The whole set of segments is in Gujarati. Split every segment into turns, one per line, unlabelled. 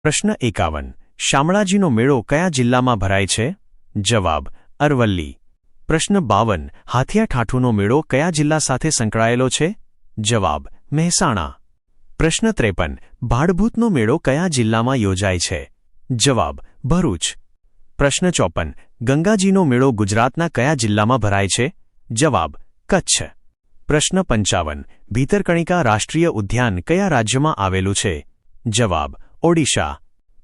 પ્રશ્ન 51. શામળાજીનો મેળો કયા જિલ્લામાં ભરાય છે? જવાબ: અરવલ્લી. પ્રશ્ન 52. હાથિયા ઠાઠુનો મેળો કયા જિલ્લા સાથે સંકળાયેલો છે? જવાબ: મહેસાણા. પ્રશ્ન 53. ભાડભૂતનો મેળો કયા જિલ્લામાં યોજાય છે? જવાબ: ભરૂચ. પ્રશ્ન 54. ગંગાજીનો મેળો ગુજરાતના કયા જિલ્લામાં ભરાય છે? જવાબ: કચ્છ. પ્રશ્ન 55. ભીતરકણિકા રાષ્ટ્રીય ઉદ્યાન કયા રાજ્યમાં આવેલું છે? જવાબ: ઓડિશા.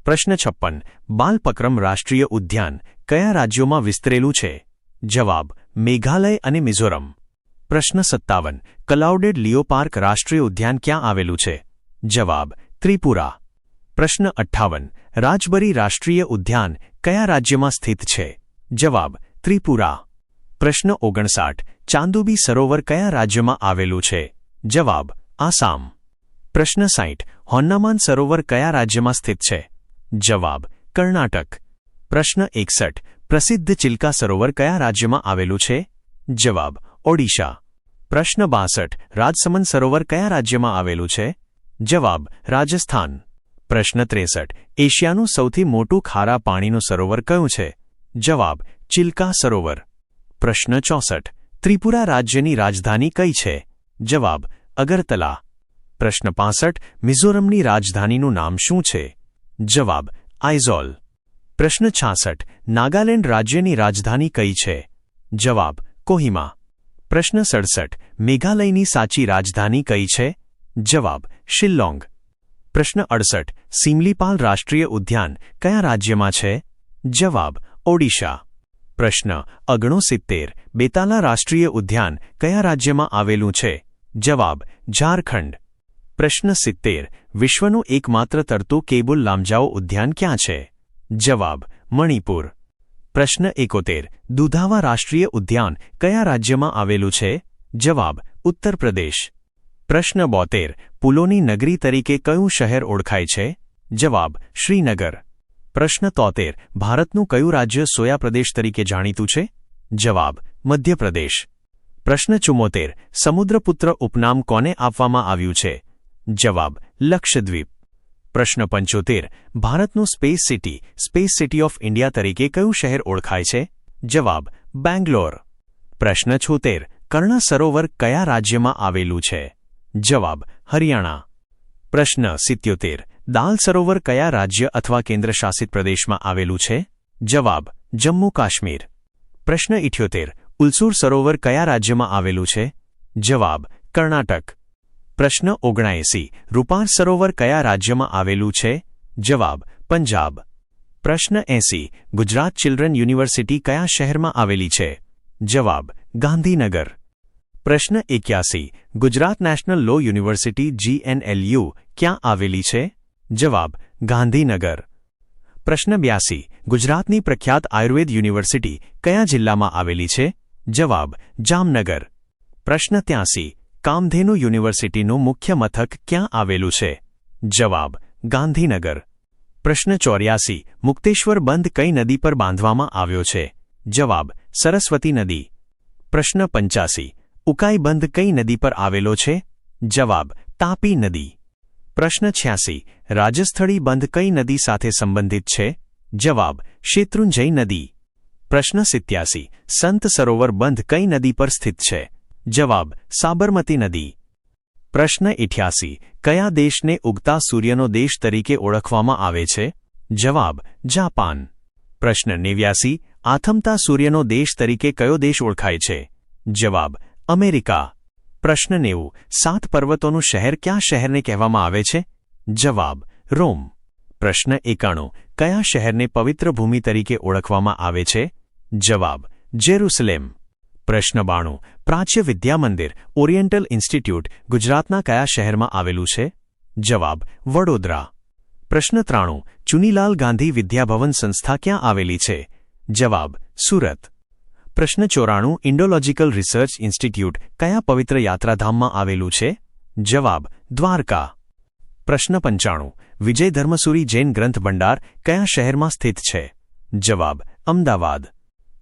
પ્રશ્ન 56. બાલપક્રમ રાષ્ટ્રીય ઉદ્યાન કયા રાજ્યોમાં વિસ્તરેલું છે? જવાબ: મેઘાલય અને મિઝોરમ. પ્રશ્ન 57. ક્લાઉડેડ લિયોપાર્ક રાષ્ટ્રીય ઉદ્યાન ક્યાં આવેલું છે? જવાબ: ત્રિપુરા. પ્રશ્ન 58. રાજબરી રાષ્ટ્રીય ઉદ્યાન કયા રાજ્યમાં સ્થિત છે? જવાબ: ત્રિપુરા. પ્રશ્ન 59. ચાંદોબી સરોવર કયા રાજ્યમાં આવેલું છે? જવાબ: આસામ. પ્રશ્ન 60. હોન્નામાન સરોવર કયા રાજ્યમાં સ્થિત છે? જવાબ: કર્ણાટક. પ્રશ્ન 61. પ્રસિદ્ધ ચિલ્કા સરોવર કયા રાજ્યમાં આવેલું છે? જવાબ: ઓડિશા. પ્રશ્ન 62. રાજસમંદ સરોવર કયા રાજ્યમાં આવેલું છે? જવાબ: રાજસ્થાન. પ્રશ્ન 63. એશિયાનું સૌથી મોટું ખારા પાણીનું સરોવર કયું છે? જવાબ: ચિલ્કા સરોવર. પ્રશ્ન 64. ત્રિપુરા રાજ્યની રાજધાની કઈ છે? જવાબ: અગરતલા. પ્રશ્ન 65. મિઝોરમની રાજધાનીનું નામ શું છે? જવાબ: આઇઝોલ. પ્રશ્ન 66. નાગાલેન્ડ રાજ્યની રાજધાની કઈ છે? જવાબ: કોહિમા. પ્રશ્ન 67. મેઘાલયની સાચી રાજધાની કઈ છે? જવાબ: શિલ્લોંગ. પ્રશ્ન 68. સિમલીપાલ રાષ્ટ્રીય ઉદ્યાન કયા રાજ્યમાં છે? જવાબ: ઓડિશા. પ્રશ્ન 69. બેતાલા રાષ્ટ્રીય ઉદ્યાન કયા રાજ્યમાં આવેલું છે? જવાબ: ઝારખંડ. પ્રશ્ન 70. વિશ્વનું એકમાત્ર તરતું કેબુલ લામજાઓ ઉદ્યાન ક્યાં છે? જવાબ: મણિપુર. પ્રશ્ન 71. દુધાવા રાષ્ટ્રીય ઉદ્યાન કયા રાજ્યમાં આવેલું છે? જવાબ: ઉત્તર પ્રદેશ. પ્રશ્ન 72. પુલોની નગરી તરીકે કયું શહેર ઓળખાય છે? જવાબ: શ્રીનગર. પ્રશ્ન 73. ભારતનું કયું રાજ્ય સોયા પ્રદેશ તરીકે જાણીતું છે? જવાબ: મધ્યપ્રદેશ. પ્રશ્ન 74. સમુદ્રપુત્ર ઉપનામ કોને આપવામાં આવ્યું છે? જવાબ: લક્ષદ્વીપ. પ્રશ્ન 75. ભારતનું સ્પેસ સિટી ઓફ ઇન્ડિયા તરીકે કયું શહેર ઓળખાય છે? જવાબ: બેંગ્લોર. પ્રશ્ન 76. કર્ણ સરોવર કયા રાજ્યમાં આવેલું છે? જવાબ: હરિયાણા. પ્રશ્ન 77. દાલ સરોવર કયા રાજ્ય અથવા કેન્દ્રશાસિત પ્રદેશમાં આવેલું છે? જવાબ: જમ્મુ કાશ્મીર. પ્રશ્ન 78. ઉલસુર સરોવર કયા રાજ્યમાં આવેલું છે? જવાબ: કર્ણાટક. પ્રશ્ન 79. રૂપાર સરોવર કયા રાજ્યમાં આવેલું છે? જવાબ: પંજાબ. પ્રશ્ન 80. ગુજરાત ચિલ્ડ્રન યુનિવર્સિટી કયા શહેરમાં આવેલી છે? જવાબ: ગાંધીનગર. પ્રશ્ન 81. Gujarat national law university GNLU ક્યાં આવેલી છે? જવાબ: ગાંધીનગર. પ્રશ્ન 82. ગુજરાતની પ્રખ્યાત આયુર્વેદ યુનિવર્સિટી કયા જિલ્લામાં આવેલી છે? જવાબ: જામનગર. પ્રશ્ન 83. કામધેનુ યુનિવર્સિટીનું મુખ્ય મથક ક્યાં આવેલું છે? જવાબ: ગાંધીનગર. પ્રશ્ન 84. મુક્તેશ્વર બંધ કઈ નદી પર બાંધવામાં આવ્યો છે? જવાબ: સરસ્વતી નદી. પ્રશ્ન 85. ઉકાઈ બંધ કઈ નદી પર આવેલો છે? જવાબ: તાપી નદી. પ્રશ્ન 86. રાજસ્થળી બંધ કઈ નદી સાથે સંબંધિત છે? જવાબ: શેત્રુંજય નદી. પ્રશ્ન 87. સંત સરોવર બંધ કઈ નદી પર સ્થિત છે? જવાબ: સાબરમતી નદી. પ્રશ્ન 88. કયા દેશને ઉગતા સૂર્યનો દેશ તરીકે ઓળખવામાં આવે છે? જવાબ: જાપાન. પ્રશ્ન 89. આથમતા સૂર્યનો દેશ તરીકે કયો દેશ ઓળખાય છે? જવાબ: અમેરિકા. પ્રશ્ન 90. 7 પર્વતોનું શહેર કયા શહેરને કહેવામાં આવે છે? જવાબ: રોમ. પ્રશ્ન 91. કયા શહેરને પવિત્ર ભૂમિ તરીકે ઓળખવામાં આવે છે? જવાબ: જેરુસલેમ. પ્રશ્ન 92. પ્રાચ્ય વિદ્યા મંદિર ઓરિએન્ટલ ઇન્સ્ટિટ્યૂટ ગુજરાતના કયા શહેરમાં આવેલું છે? જવાબ: વડોદરા. પ્રશ્ન 93. ચુનીલાલ ગાંધી વિદ્યાભવન સંસ્થા ક્યાં આવેલી છે? જવાબ: સુરત. પ્રશ્ન 94. ઇન્ડોલોજિકલ રિસર્ચ ઇન્સ્ટિટ્યૂટ કયા પવિત્ર યાત્રાધામમાં આવેલું છે? જવાબ: દ્વારકા. પ્રશ્ન 95. વિજય ધર્મસુરી જૈન ગ્રંથ ભંડાર કયા શહેરમાં સ્થિત છે? જવાબ: અમદાવાદ.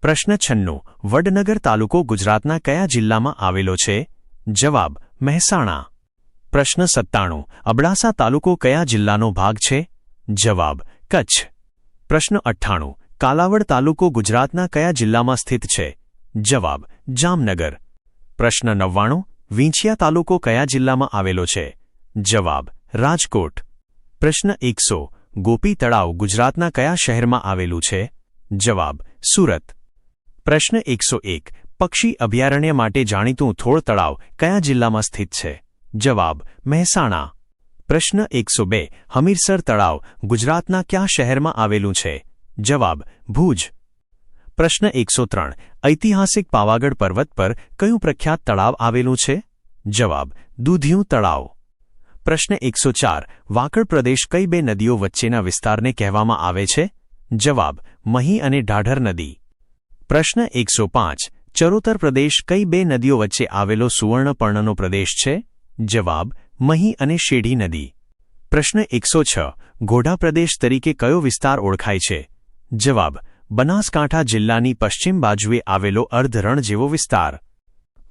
પ્રશ્ન 96. વડનગર તાલુકો ગુજરાતના કયા જિલ્લામાં આવેલો છે? જવાબ: મહેસાણા. પ્રશ્ન 97. અબડાસા તાલુકો કયા જિલ્લાનો ભાગ છે? જવાબ કચ્છ. પ્રશ્ન 98. કાલાવડ તાલુકો ગુજરાતના કયા જિલ્લામાં સ્થિત છે? જવાબ જામનગર. પ્રશ્ન 99. વિંછિયા તાલુકો કયા જિલ્લામાં આવેલો છે? જવાબ રાજકોટ. પ્રશ્ન 100. ગોપી તળાવ ગુજરાતના કયા શહેરમાં આવેલું છે? જવાબ સુરત. પ્રશ્ન 101. પક્ષી અભયારણ્ય માટે જાણીતું થોળ તળાવ કયા જિલ્લામાં સ્થિત છે? જવાબ મહેસાણા. પ્રશ્ન 102. હમીરસર તળાવ ગુજરાતના કયા શહેરમાં આવેલું છે? જવાબ ભુજ. પ્રશ્ન 103. ઐતિહાસિક પાવાગઢ પર્વત પર કયું પ્રખ્યાત તળાવ આવેલું છે? જવાબ દૂધિયું તળાવ. પ્રશ્ન 104. વાકડ પ્રદેશ કઈ બે નદીઓ વચ્ચેના વિસ્તારને કહેવામાં આવે છે? જવાબ મહી અને ઢાઢર નદી. પ્રશ્ન 105. ચરોતર પ્રદેશ કઈ બે નદીઓ વચ્ચે આવેલો સુવર્ણપર્ણનો પ્રદેશ છે? જવાબ મહી અને શેઢી નદી. પ્રશ્ન 106. ઘોડા પ્રદેશ તરીકે કયો વિસ્તાર ઓળખાય છે? જવાબ બનાસકાંઠા જિલ્લાની પશ્ચિમ બાજુએ આવેલો અર્ધરણ જેવો વિસ્તાર.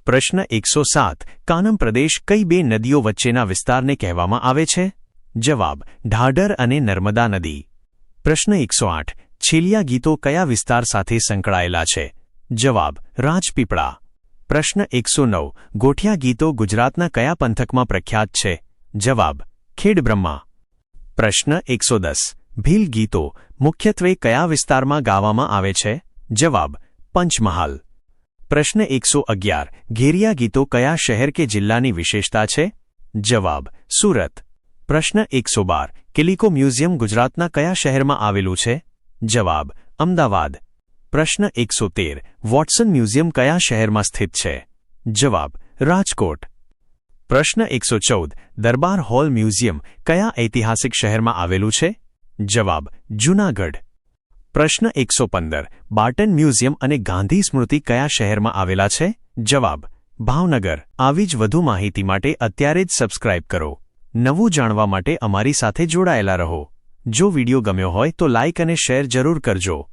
પ્રશ્ન 107. કાનમ પ્રદેશ કઈ બે નદીઓ વચ્ચેના વિસ્તારને કહેવામાં આવે છે? જવાબ ઢાઢર અને નર્મદા નદી. પ્રશ્ન 108. છેલિયા ગીતો કયા વિસ્તાર સાથે સંકળાયેલા છે? જવાબ રાજપીપળા. પ્રશ્ન 109. ગોઠિયા ગીતો ગુજરાતના કયા પંથકમાં પ્રખ્યાત છે? જવાબ ખેડબ્રહ્મા. પ્રશ્ન 110. ભીલ ગીતો મુખ્યત્વે કયા વિસ્તારમાં ગાવામાં આવે છે? જવાબ પંચમહાલ. પ્રશ્ન 111. ઘેરિયા ગીતો કયા શહેર કે જિલ્લાની વિશેષતા છે? જવાબ સુરત. પ્રશ્ન 112. કિલિકો મ્યુઝિયમ ગુજરાતના કયા શહેરમાં આવેલું છે? જવાબ અમદાવાદ. પ્રશ્ન 113. વોટસન મ્યુઝિયમ કયા શહેરમાં સ્થિત છે? જવાબ રાજકોટ. પ્રશ્ન 114. દરબાર હોલ મ્યુઝિયમ કયા ઐતિહાસિક શહેરમાં આવેલું છે? જવાબ જૂનાગઢ. પ્રશ્ન 115. બાર્ટન મ્યુઝિયમ અને ગાંધી સ્મૃતિ કયા શહેરમાં આવેલા છે? જવાબ ભાવનગર. આવી જ વધુ માહિતી માટે અત્યારે જ સબસ્ક્રાઇબ કરો. નવું જાણવા માટે અમારી સાથે જોડાયેલા રહો. જો વિડિયો ગમ્યો હોય તો લાઇક અને શેર જરૂર કરજો.